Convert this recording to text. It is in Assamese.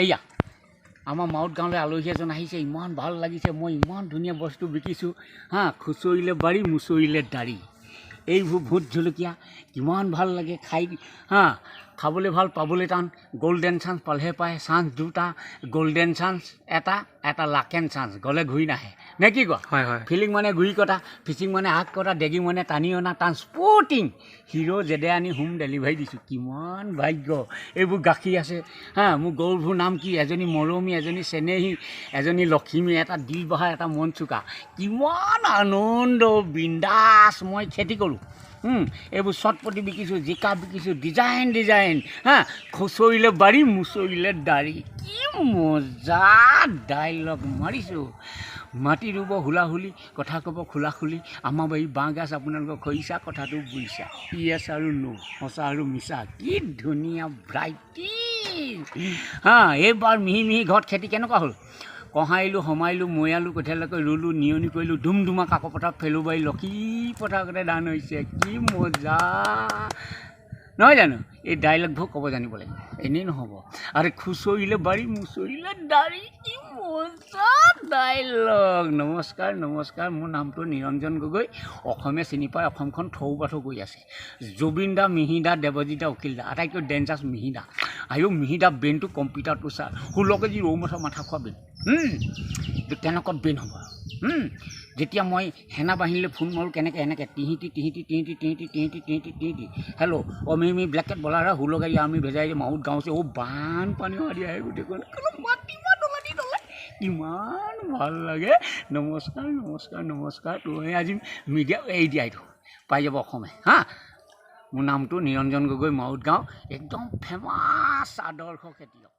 এয়া আমাৰ মাউত গাঁৱলৈ আলহী এজন আহিছে, ইমান ভাল লাগিছে, মই ইমান ধুনীয়া বস্তু বিকিছোঁ হা, খুচৰিলে বাৰী মুচৰিলে দাড়ি, এইবোৰ ভোট জলকীয়া কিমান ভাল লাগে খাই হা, খাবলৈ ভাল পাবলৈ টান, গল্ডেন চান্স পালেহে পায়, চান্স দুটা, গল্ডেন চান্স এটা লাকেন চান্স, গ'লে ঘূৰি নাহে নে কি কোৱা? হয় হয়। ফিলিং মানে ঘূৰি কটা, ফিচিং মানে আগ কটা, ডেগিং মানে টানি অনা, ট্ৰান্সপৰ্টিং হিৰো জেদে আনি হোম ডেলিভাৰী দিছোঁ, কিমান ভাগ্য। এইবোৰ গাখীৰ আছে হা, মোৰ গৰুবোৰ নাম কি, এজনী মৰমী, এজনী চেনেহী, এজনী লখিমী, এটা দিল বহা, এটা মন চোকা, কিমান আনন্দ বিন্দাছ। মই খেতি কৰোঁ, এইবোৰ চটপটি বিকিছোঁ, জিকা বিকিছোঁ, ডিজাইন হা, খুচৰিলে বাৰী মুচৰিলে দাড়ি, কি মজা ডাইলগ মাৰিছোঁ। মাটি ৰুব হুলাহুলি, কথা ক'ব খোলাখুলি, আমাৰ বাৰী বাঁহ গাজ আপোনালোকৰ খৰিচা, কথাটো বুজিছা, য়েছ আৰু ন', সঁচা আৰু মিছা, কি ধুনীয়া ভ্ৰাইটি হা। এইবাৰ মিহি ঘৰত খেতি কেনেকুৱা হ'ল? কহাইলোঁ, সমাইলোঁ, মৈয়ালোঁ, কঠীয়ালৈকে ৰুলোঁ, নিয়নি কৰিলোঁ, ধুমধুমা কাকো পথাৰত ফেলোঁ বাৰী, লক্ষী পথাৰতে ধান হৈছে, কি মজা নহয় জানো? এই ডাইলগবোৰ ক'ব জানিব লাগিব, এনেই নহ'ব। আৰু খুচৰিলে বাৰী মুচৰিলে দাড়ি, কি মজা ডাইলগ। নমস্কাৰ, মোৰ নামটো নিৰঞ্জন গগৈ, অসমে চিনি পায়, অসমখন থৌ বাথৌ কৰি আছে, জুবিন দা, মিহি দা, দেৱজিৎ দা, উকিল দা, আটাইতকৈ ডেঞ্জাৰ্ছ মিহি দা। মিহি দা ব্ৰেইনটো কম্পিউটাৰটো চা, 16 কেজি ৰৌ মাছৰ মাথা খোৱা ব্ৰেইন, কেনেকুৱা ব্ৰেইন হ'ব। যেতিয়া মই সেনা বাহিনীলৈ ফোন মাৰোঁ কেনেকৈ এনেকৈ তিহিতি হেল্ল' মিহি ব্লেকেট বলাৰা 16 কেজি আৰ্মি ভেজাই দিয়ে মাউত গাঁও আছে, বানপানী আদি আহে গোটেইখন, ইমান ভাল লাগে। নমস্কাৰ তুমি আজি মিডিয়া এৰি দিয়া, এইটো পাই যাব অসমে হা। মোৰ নামটো নিৰঞ্জন গগৈ, মাউত গাঁও, একদম ফেমাছ আদৰ্শ খেতিয়ক।